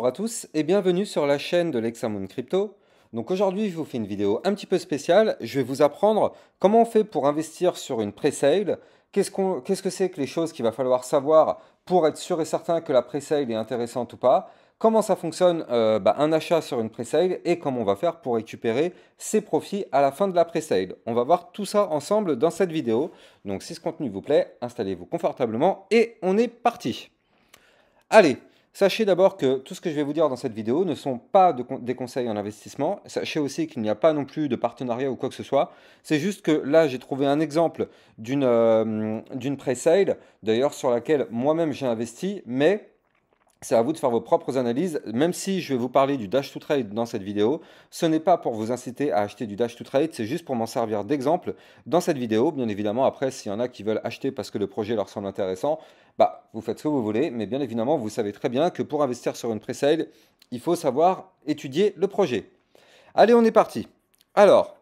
Bonjour à tous et bienvenue sur la chaîne de l'Hexamoon Crypto. Donc aujourd'hui, je vous fais une vidéo un petit peu spéciale. Je vais vous apprendre comment on fait pour investir sur une pre-sale. Qu'est-ce que c'est que les choses qu'il va falloir savoir pour être sûr et certain que la pre-sale est intéressante ou pas. Comment ça fonctionne un achat sur une pre-sale et comment on va faire pour récupérer ses profits à la fin de la pre-sale. On va voir tout ça ensemble dans cette vidéo. Donc si ce contenu vous plaît, installez-vous confortablement et on est parti. Allez, sachez d'abord que tout ce que je vais vous dire dans cette vidéo ne sont pas des conseils en investissement. Sachez aussi qu'il n'y a pas non plus de partenariat ou quoi que ce soit. C'est juste que là, j'ai trouvé un exemple d'une pre-sale, d'ailleurs sur laquelle moi-même j'ai investi, mais c'est à vous de faire vos propres analyses. Même si je vais vous parler du Dash to Trade dans cette vidéo, ce n'est pas pour vous inciter à acheter du Dash to Trade, c'est juste pour m'en servir d'exemple dans cette vidéo. Bien évidemment, après, s'il y en a qui veulent acheter parce que le projet leur semble intéressant, bah, vous faites ce que vous voulez. Mais bien évidemment, vous savez très bien que pour investir sur une pre-sale, il faut savoir étudier le projet. Allez, on est parti. Alors,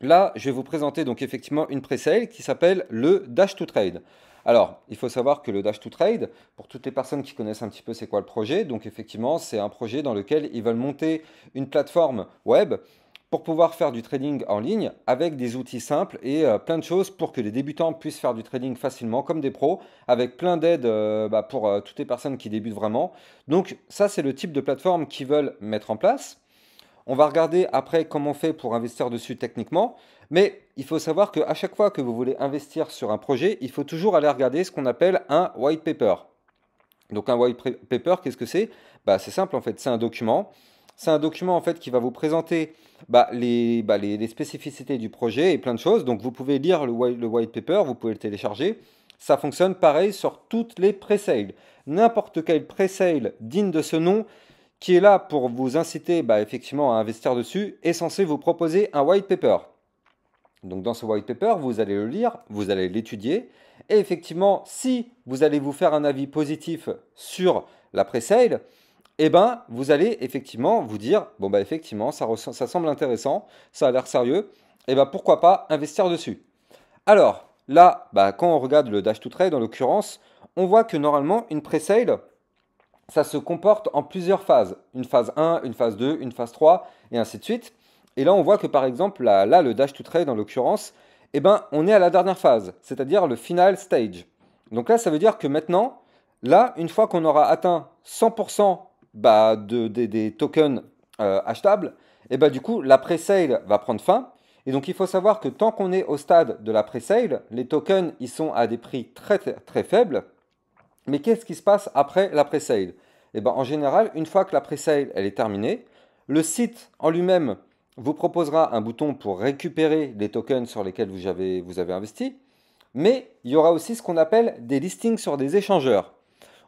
là, je vais vous présenter donc effectivement une pre-sale qui s'appelle le Dash to Trade. Alors, il faut savoir que le Dash to Trade, pour toutes les personnes qui connaissent un petit peu c'est quoi le projet, donc effectivement, c'est un projet dans lequel ils veulent monter une plateforme web pour pouvoir faire du trading en ligne avec des outils simples et plein de choses pour que les débutants puissent faire du trading facilement comme des pros, avec plein d'aides pour toutes les personnes qui débutent vraiment. Donc ça, c'est le type de plateforme qu'ils veulent mettre en place. On va regarder après comment on fait pour investir dessus techniquement. Mais il faut savoir qu'à chaque fois que vous voulez investir sur un projet, il faut toujours aller regarder ce qu'on appelle un white paper. Donc un white paper, qu'est-ce que c'est? C'est simple en fait, c'est un document. C'est un document en fait qui va vous présenter les spécificités du projet et plein de choses. Donc vous pouvez lire le white paper, vous pouvez le télécharger. Ça fonctionne pareil sur toutes les pre-sales. N'importe quel pre-sale digne de ce nom qui est là pour vous inciter effectivement à investir dessus, est censé vous proposer un white paper. Donc dans ce white paper, vous allez le lire, vous allez l'étudier, et effectivement, si vous allez vous faire un avis positif sur la pre-sale, vous allez effectivement vous dire, effectivement, ça semble intéressant, ça a l'air sérieux, pourquoi pas investir dessus. Alors, là, quand on regarde le Dash to Trade, en l'occurrence, on voit que normalement, une pre-sale, ça se comporte en plusieurs phases. Une phase 1, une phase 2, une phase 3, et ainsi de suite. Et là, on voit que par exemple, là le Dash to Trade, en l'occurrence, on est à la dernière phase, c'est-à-dire le final stage. Donc là, ça veut dire que maintenant, là, une fois qu'on aura atteint 100% des tokens achetables, du coup, la pre-sale va prendre fin. Et donc, il faut savoir que tant qu'on est au stade de la pre-sale, les tokens, ils sont à des prix très, très, très faibles. Mais qu'est-ce qui se passe après la pre-sale? En général, une fois que la pre-sale elle est terminée, le site en lui-même vous proposera un bouton pour récupérer les tokens sur lesquels vous avez investi. Mais il y aura aussi ce qu'on appelle des listings sur des échangeurs.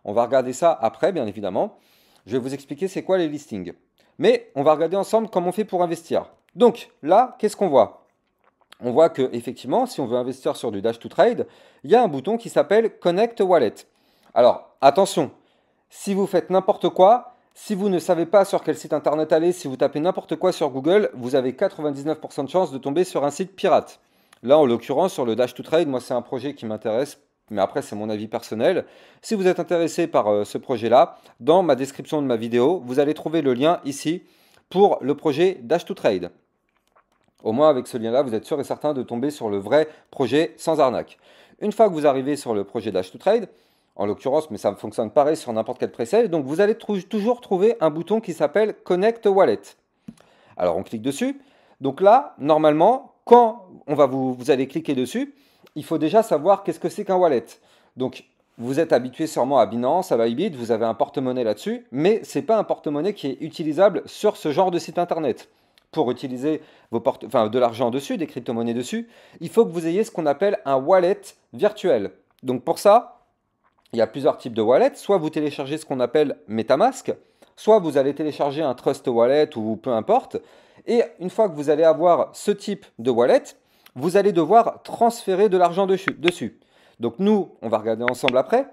On va regarder ça après, bien évidemment. Je vais vous expliquer c'est quoi les listings. Mais on va regarder ensemble comment on fait pour investir. Donc là, qu'est-ce qu'on voit? On voit que effectivement, si on veut investir sur du Dash to Trade, il y a un bouton qui s'appelle Connect Wallet. Alors, attention, si vous faites n'importe quoi, si vous ne savez pas sur quel site internet aller, si vous tapez n'importe quoi sur Google, vous avez 99% de chances de tomber sur un site pirate. Là, en l'occurrence, sur le Dash to Trade, moi, c'est un projet qui m'intéresse, mais après, c'est mon avis personnel. Si vous êtes intéressé par ce projet-là, dans ma description de ma vidéo, vous allez trouver le lien ici pour le projet Dash to Trade. Au moins, avec ce lien-là, vous êtes sûr et certain de tomber sur le vrai projet sans arnaque. Une fois que vous arrivez sur le projet Dash to Trade, en l'occurrence, mais ça fonctionne pareil sur n'importe quel pre-sale, donc vous allez toujours trouver un bouton qui s'appelle Connect Wallet. Alors on clique dessus. Donc là, normalement, quand vous allez cliquer dessus, il faut déjà savoir qu'est-ce que c'est qu'un wallet. Donc vous êtes habitué sûrement à Binance, à Bybit, vous avez un porte-monnaie là-dessus, mais ce n'est pas un porte-monnaie qui est utilisable sur ce genre de site internet. Pour utiliser de l'argent dessus, des crypto-monnaies dessus, il faut que vous ayez ce qu'on appelle un wallet virtuel. Donc pour ça, il y a plusieurs types de wallets. Soit vous téléchargez ce qu'on appelle MetaMask, soit vous allez télécharger un Trust Wallet ou peu importe. Et une fois que vous allez avoir ce type de wallet, vous allez devoir transférer de l'argent dessus. Donc nous, on va regarder ensemble après.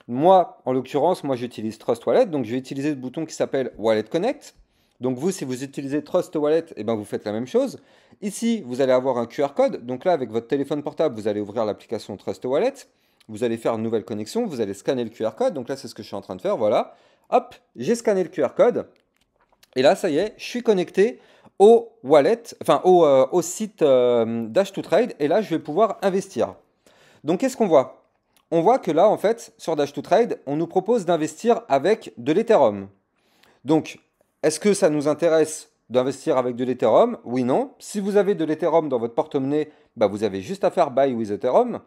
Moi, en l'occurrence, j'utilise Trust Wallet. Donc je vais utiliser le bouton qui s'appelle Wallet Connect. Donc vous, si vous utilisez Trust Wallet, vous faites la même chose. Ici, vous allez avoir un QR code. Donc là, avec votre téléphone portable, vous allez ouvrir l'application Trust Wallet. vous allez faire une nouvelle connexion, vous allez scanner le QR code. Donc là, c'est ce que je suis en train de faire, voilà. Hop, j'ai scanné le QR code. Et là, ça y est, je suis connecté au wallet, enfin au site Dash2Trade. Et là, je vais pouvoir investir. Donc, qu'est-ce qu'on voit? On voit que là, en fait, sur Dash2Trade, on nous propose d'investir avec de l'Ethereum. Donc, est-ce que ça nous intéresse d'investir avec de l'Ethereum? Oui, non. Si vous avez de l'Ethereum dans votre porte-monnaie, bah, vous avez juste à faire Buy with Ethereum.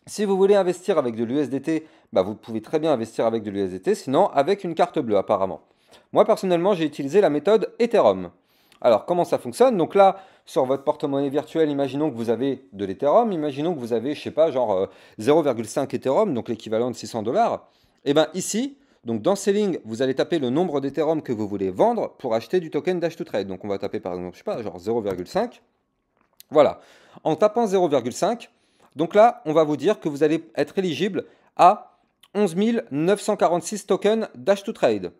Si vous voulez investir avec de l'USDT, bah, vous pouvez très bien investir avec de l'USDT, sinon avec une carte bleue apparemment. Moi personnellement, j'ai utilisé la méthode Ethereum. Alors comment ça fonctionne? Donc là, sur votre porte-monnaie virtuelle, imaginons que vous avez de l'Ethereum, imaginons que vous avez, je sais pas, genre 0,5 Ethereum, donc l'équivalent de 600 dollars. Et bien ici, donc dans Selling, vous allez taper le nombre d'Ethereum que vous voulez vendre pour acheter du token Dash2Trade. Donc on va taper par exemple, je sais pas, genre 0,5. Voilà. En tapant 0,5, donc là, on va vous dire que vous allez être éligible à 11 946 tokens Dash2Trade.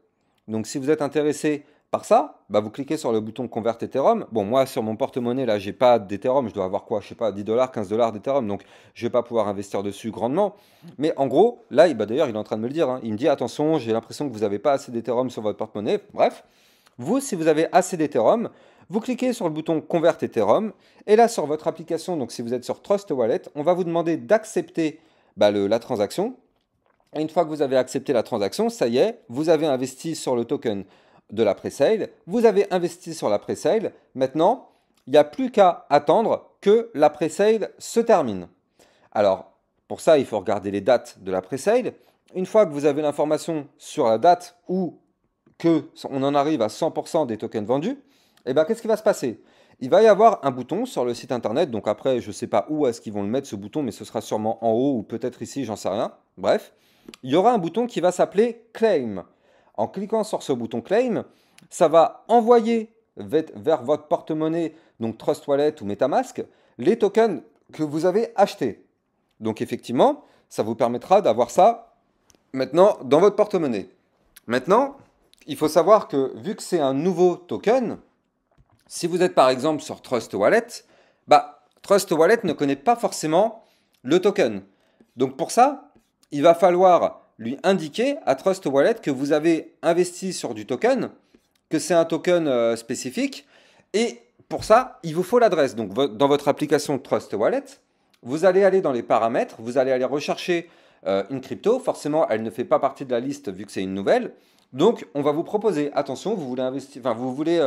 Donc si vous êtes intéressé par ça, bah vous cliquez sur le bouton Convert Ethereum. Bon, moi sur mon porte-monnaie, là, j'ai pas d'Ethereum, je dois avoir quoi, je sais pas, 10 dollars, 15 dollars d'Ethereum, donc je vais pas pouvoir investir dessus grandement. Mais en gros, là, bah, d'ailleurs, il est en train de me le dire, hein. Il me dit, attention, j'ai l'impression que vous n'avez pas assez d'Ethereum sur votre porte-monnaie. Bref, vous, si vous avez assez d'Ethereum, vous cliquez sur le bouton Convert Ethereum, et là, sur votre application, donc si vous êtes sur Trust Wallet, on va vous demander d'accepter bah, la transaction. Et une fois que vous avez accepté la transaction, ça y est, vous avez investi sur le token de la presale, vous avez investi sur la presale. Maintenant, il n'y a plus qu'à attendre que la presale se termine. Alors, pour ça, il faut regarder les dates de la presale. Une fois que vous avez l'information sur la date où on en arrive à 100% des tokens vendus, et bien qu'est-ce qui va se passer? Il va y avoir un bouton sur le site internet, donc après je ne sais pas où est-ce qu'ils vont le mettre ce bouton, mais ce sera sûrement en haut ou peut-être ici, j'en sais rien. Bref, il y aura un bouton qui va s'appeler Claim. En cliquant sur ce bouton Claim, ça va envoyer vers votre porte-monnaie, donc Trust Wallet ou MetaMask, les tokens que vous avez achetés. Donc effectivement, ça vous permettra d'avoir ça maintenant dans votre porte-monnaie. Maintenant, il faut savoir que vu que c'est un nouveau token, si vous êtes par exemple sur Trust Wallet, bah, Trust Wallet ne connaît pas forcément le token. Donc pour ça, il va falloir lui indiquer à Trust Wallet que vous avez investi sur du token, que c'est un token spécifique, et pour ça, il vous faut l'adresse. Donc dans votre application Trust Wallet, vous allez aller dans les paramètres, vous allez aller rechercher une crypto. Forcément, elle ne fait pas partie de la liste vu que c'est une nouvelle. Donc, on va vous proposer, attention, vous voulez investir, enfin, vous voulez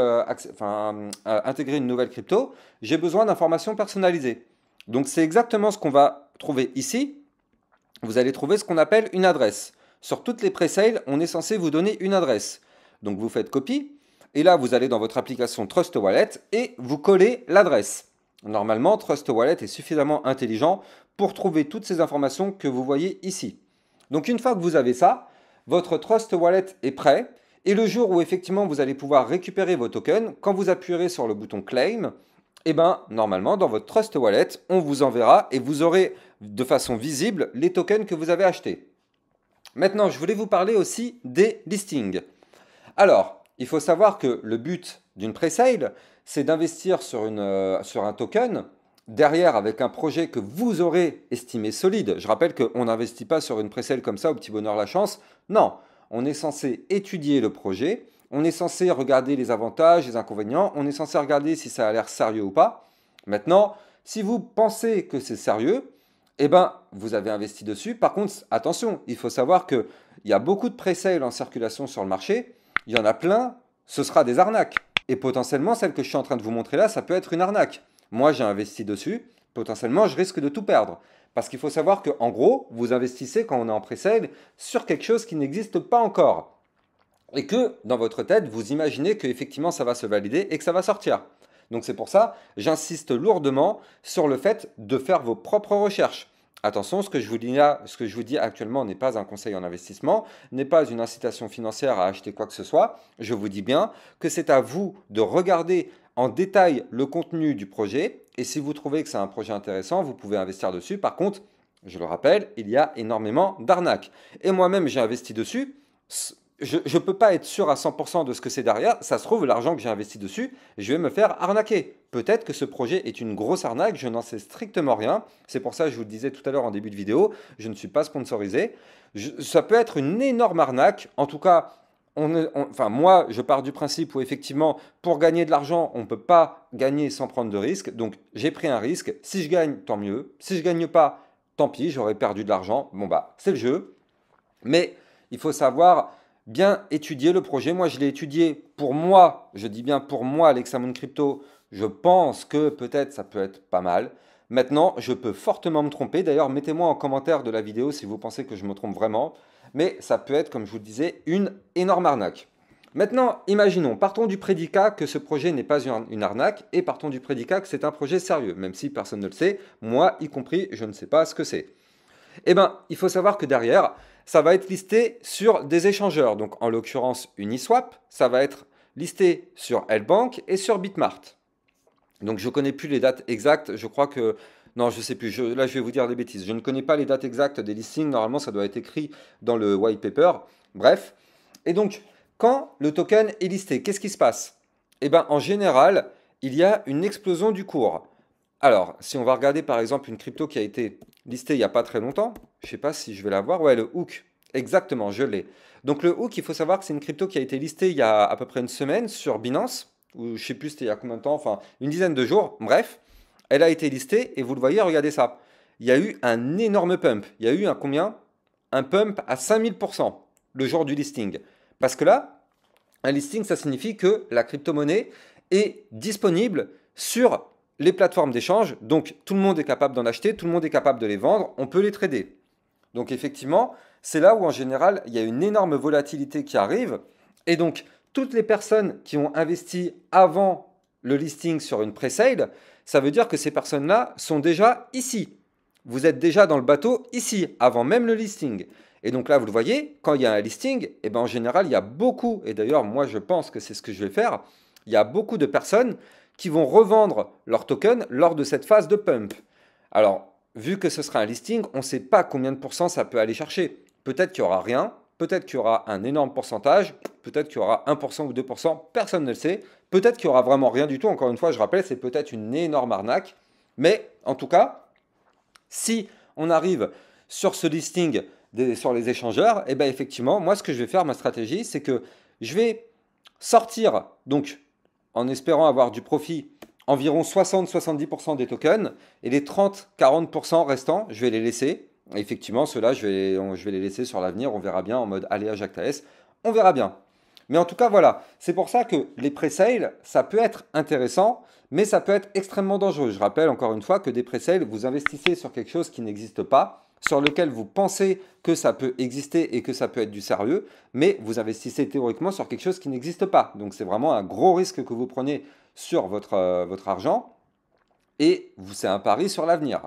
intégrer une nouvelle crypto, j'ai besoin d'informations personnalisées. Donc, c'est exactement ce qu'on va trouver ici. Vous allez trouver ce qu'on appelle une adresse. Sur toutes les presales, on est censé vous donner une adresse. Donc, vous faites copie, et là, vous allez dans votre application Trust Wallet et vous collez l'adresse. Normalement, Trust Wallet est suffisamment intelligent pour trouver toutes ces informations que vous voyez ici. Donc, une fois que vous avez ça, votre Trust Wallet est prêt et le jour où effectivement vous allez pouvoir récupérer vos tokens, quand vous appuierez sur le bouton Claim, eh ben, normalement dans votre Trust Wallet, on vous enverra et vous aurez de façon visible les tokens que vous avez achetés. Maintenant, je voulais vous parler aussi des listings. Alors, il faut savoir que le but d'une presale, c'est d'investir sur un token derrière avec un projet que vous aurez estimé solide. Je rappelle qu'on n'investit pas sur une presale comme ça au petit bonheur la chance. Non, on est censé étudier le projet, on est censé regarder les avantages, les inconvénients, on est censé regarder si ça a l'air sérieux ou pas. Maintenant, si vous pensez que c'est sérieux, eh ben, vous avez investi dessus. Par contre, attention, il faut savoir qu'il y a beaucoup de presales en circulation sur le marché. Il y en a plein, ce sera des arnaques. Et potentiellement, celle que je suis en train de vous montrer là, ça peut être une arnaque. Moi, j'ai investi dessus. Potentiellement, je risque de tout perdre. Parce qu'il faut savoir qu'en gros, vous investissez quand on est en pré-sale sur quelque chose qui n'existe pas encore. Et que dans votre tête, vous imaginez qu'effectivement, ça va se valider et que ça va sortir. Donc c'est pour ça, j'insiste lourdement sur le fait de faire vos propres recherches. Attention, ce que je vous dis là, ce que je vous dis actuellement n'est pas un conseil en investissement, n'est pas une incitation financière à acheter quoi que ce soit. Je vous dis bien que c'est à vous de regarder en détail le contenu du projet et si vous trouvez que c'est un projet intéressant, vous pouvez investir dessus. Par contre, je le rappelle, il y a énormément d'arnaques. Et moi-même, j'ai investi dessus. Je ne peux pas être sûr à 100% de ce que c'est derrière. Ça se trouve, l'argent que j'ai investi dessus, je vais me faire arnaquer. peut-être que ce projet est une grosse arnaque, je n'en sais strictement rien. C'est pour ça que je vous le disais tout à l'heure en début de vidéo, je ne suis pas sponsorisé. Ça peut être une énorme arnaque. En tout cas, enfin, moi, je pars du principe où effectivement, pour gagner de l'argent, on ne peut pas gagner sans prendre de risque. Donc, j'ai pris un risque. Si je gagne, tant mieux. Si je ne gagne pas, tant pis, j'aurais perdu de l'argent. Bon, bah, c'est le jeu. Mais il faut savoir bien étudier le projet. Moi, je l'ai étudié pour moi. Je dis bien pour moi, Alexamon Crypto. Je pense que peut-être ça peut être pas mal. Maintenant, je peux fortement me tromper. D'ailleurs, mettez-moi en commentaire de la vidéo si vous pensez que je me trompe vraiment. Mais ça peut être, comme je vous le disais, une énorme arnaque. Maintenant, imaginons, partons du prédicat que ce projet n'est pas une arnaque et partons du prédicat que c'est un projet sérieux, même si personne ne le sait, moi y compris, je ne sais pas ce que c'est. Eh bien, il faut savoir que derrière, ça va être listé sur des échangeurs. Donc, en l'occurrence, Uniswap, ça va être listé sur L-Bank et sur Bitmart. Donc, je ne connais plus les dates exactes. Je crois que... Non, je ne sais plus. Là, je vais vous dire des bêtises. Je ne connais pas les dates exactes des listings. Normalement, ça doit être écrit dans le white paper. Bref. Et donc, quand le token est listé, qu'est-ce qui se passe? Eh bien, en général, il y a une explosion du cours. Alors, si on va regarder par exemple une crypto qui a été listée il n'y a pas très longtemps, je ne sais pas si je vais la voir, ouais, le Hook, exactement, je l'ai. Donc le Hook, il faut savoir que c'est une crypto qui a été listée il y a à peu près une semaine sur Binance, ou je ne sais plus c'était il y a combien de temps, enfin une dizaine de jours, bref, elle a été listée et vous le voyez, regardez ça. Il y a eu un énorme pump, il y a eu un combien? Un pump à 5000% le jour du listing. Parce que là, un listing, ça signifie que la crypto-monnaie est disponible sur les plateformes d'échange. Donc, tout le monde est capable d'en acheter, tout le monde est capable de les vendre, on peut les trader. Donc, effectivement, c'est là où, en général, il y a une énorme volatilité qui arrive. Et donc, toutes les personnes qui ont investi avant le listing sur une pre-sale, ça veut dire que ces personnes-là sont déjà ici. Vous êtes déjà dans le bateau ici, avant même le listing. Et donc là, vous le voyez, quand il y a un listing, eh ben en général, il y a beaucoup, et d'ailleurs, moi, je pense que c'est ce que je vais faire, il y a beaucoup de personnes qui vont revendre leurs tokens lors de cette phase de pump. Alors, vu que ce sera un listing, on ne sait pas combien de pourcents ça peut aller chercher. Peut-être qu'il n'y aura rien, peut-être qu'il y aura un énorme pourcentage, peut-être qu'il y aura 1% ou 2%, personne ne le sait. Peut-être qu'il n'y aura vraiment rien du tout. Encore une fois, je rappelle, c'est peut-être une énorme arnaque. Mais en tout cas, si on arrive sur ce listing sur les échangeurs, et bien effectivement, moi ce que je vais faire, ma stratégie, c'est que je vais sortir, donc en espérant avoir du profit, environ 60-70% des tokens, et les 30-40% restants, je vais les laisser. Et effectivement, ceux-là, je vais les laisser sur l'avenir, on verra bien en mode aléa Jacques Taès, on verra bien. Mais en tout cas, voilà, c'est pour ça que les pre-sales, ça peut être intéressant, mais ça peut être extrêmement dangereux. Je rappelle encore une fois que des pre-sales, vous investissez sur quelque chose qui n'existe pas, sur lequel vous pensez que ça peut exister et que ça peut être du sérieux, mais vous investissez théoriquement sur quelque chose qui n'existe pas. Donc c'est vraiment un gros risque que vous prenez sur votre argent, et c'est un pari sur l'avenir.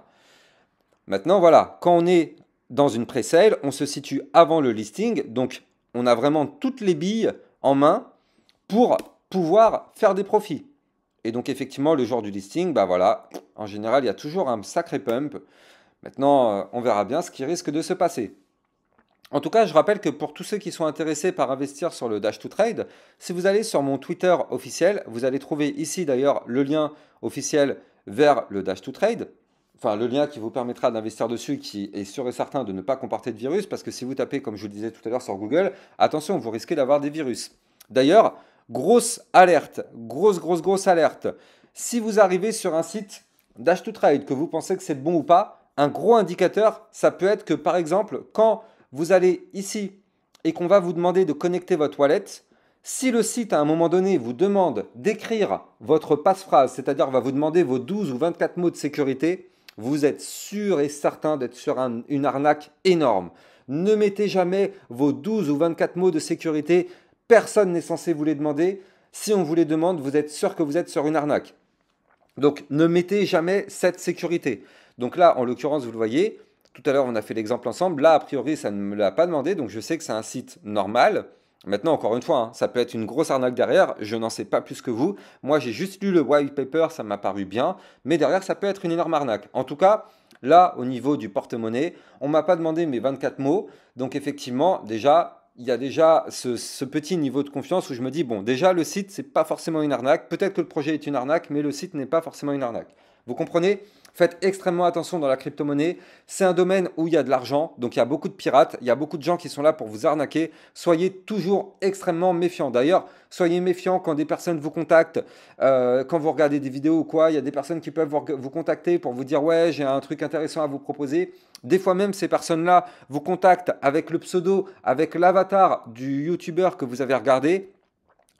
Maintenant, voilà, quand on est dans une pre-sale, on se situe avant le listing, donc on a vraiment toutes les billes en main pour pouvoir faire des profits. Et donc effectivement, le jour du listing, bah voilà, en général, il y a toujours un sacré pump. Maintenant, on verra bien ce qui risque de se passer. En tout cas, je rappelle que pour tous ceux qui sont intéressés par investir sur le Dash to Trade, si vous allez sur mon Twitter officiel, vous allez trouver ici d'ailleurs le lien officiel vers le Dash to Trade. Enfin, le lien qui vous permettra d'investir dessus, qui est sûr et certain de ne pas comporter de virus, parce que si vous tapez, comme je vous le disais tout à l'heure sur Google, attention, vous risquez d'avoir des virus. D'ailleurs, grosse alerte, grosse alerte. Si vous arrivez sur un site Dash to Trade, que vous pensez que c'est bon ou pas, un gros indicateur, ça peut être que par exemple, quand vous allez ici et qu'on va vous demander de connecter votre wallet, si le site à un moment donné vous demande d'écrire votre passe-phrase, c'est-à-dire va vous demander vos 12 ou 24 mots de sécurité, vous êtes sûr et certain d'être sur une arnaque énorme. Ne mettez jamais vos 12 ou 24 mots de sécurité, personne n'est censé vous les demander. Si on vous les demande, vous êtes sûr que vous êtes sur une arnaque. Donc ne mettez jamais cette sécurité. Donc là, en l'occurrence, vous le voyez, tout à l'heure on a fait l'exemple ensemble, là a priori ça ne me l'a pas demandé, donc je sais que c'est un site normal. Maintenant, encore une fois, hein, ça peut être une grosse arnaque derrière, je n'en sais pas plus que vous. Moi, j'ai juste lu le white paper, ça m'a paru bien, mais derrière, ça peut être une énorme arnaque. En tout cas, là, au niveau du porte-monnaie, on ne m'a pas demandé mes 24 mots, donc effectivement, déjà, il y a déjà ce petit niveau de confiance où je me dis, bon, déjà, le site, c'est pas forcément une arnaque. Peut-être que le projet est une arnaque, mais le site n'est pas forcément une arnaque. Vous comprenez? Faites extrêmement attention dans la crypto-monnaie. C'est un domaine où il y a de l'argent, donc il y a beaucoup de pirates, il y a beaucoup de gens qui sont là pour vous arnaquer. Soyez toujours extrêmement méfiants. D'ailleurs, soyez méfiants quand des personnes vous contactent, quand vous regardez des vidéos ou quoi. Il y a des personnes qui peuvent vous contacter pour vous dire, ouais, j'ai un truc intéressant à vous proposer. Des fois même, ces personnes-là vous contactent avec le pseudo, avec l'avatar du youtubeur que vous avez regardé.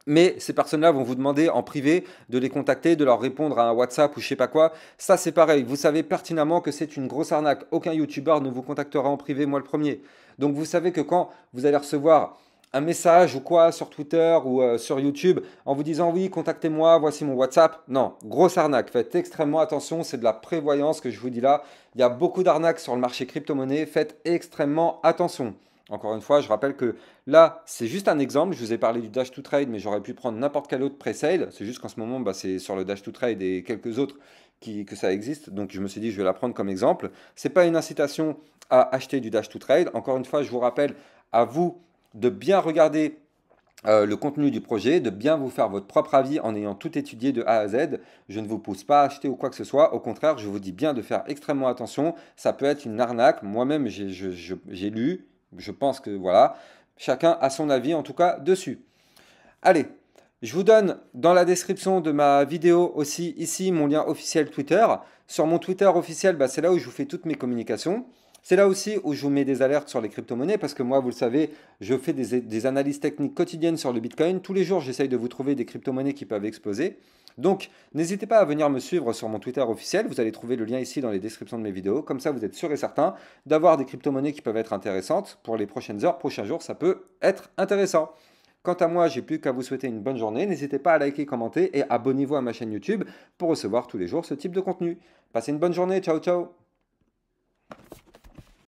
Mais ces personnes-là vont vous demander en privé de les contacter, de leur répondre à un WhatsApp ou je sais pas quoi. Ça, c'est pareil. Vous savez pertinemment que c'est une grosse arnaque. Aucun youtubeur ne vous contactera en privé, moi le premier. Donc vous savez que quand vous allez recevoir un message ou quoi sur Twitter ou sur YouTube en vous disant oui, contactez-moi, voici mon WhatsApp. Non, grosse arnaque. Faites extrêmement attention. C'est de la prévoyance que je vous dis là. Il y a beaucoup d'arnaques sur le marché crypto-monnaie. Faites extrêmement attention. Encore une fois, je rappelle que là, c'est juste un exemple. Je vous ai parlé du Dash to Trade, mais j'aurais pu prendre n'importe quel autre pre-sale. C'est juste qu'en ce moment, bah, c'est sur le Dash to Trade et quelques autres que ça existe. Donc je me suis dit, je vais la prendre comme exemple. Ce n'est pas une incitation à acheter du Dash to Trade. Encore une fois, je vous rappelle à vous de bien regarder le contenu du projet, de bien vous faire votre propre avis en ayant tout étudié de A à Z. Je ne vous pousse pas à acheter ou quoi que ce soit. Au contraire, je vous dis bien de faire extrêmement attention. Ça peut être une arnaque. Moi-même, j'ai lu. Je pense que voilà, chacun a son avis en tout cas dessus. Allez, je vous donne dans la description de ma vidéo aussi ici mon lien officiel Twitter. Sur mon Twitter officiel, bah, c'est là où je vous fais toutes mes communications. C'est là aussi où je vous mets des alertes sur les crypto-monnaies parce que moi, vous le savez, je fais des analyses techniques quotidiennes sur le Bitcoin. Tous les jours, j'essaye de vous trouver des crypto-monnaies qui peuvent exploser. Donc, n'hésitez pas à venir me suivre sur mon Twitter officiel. Vous allez trouver le lien ici dans les descriptions de mes vidéos. Comme ça, vous êtes sûr et certain d'avoir des crypto-monnaies qui peuvent être intéressantes. Pour les prochaines heures, prochains jours, ça peut être intéressant. Quant à moi, j'ai plus qu'à vous souhaiter une bonne journée. N'hésitez pas à liker, commenter et abonnez-vous à ma chaîne YouTube pour recevoir tous les jours ce type de contenu. Passez une bonne journée. Ciao, ciao.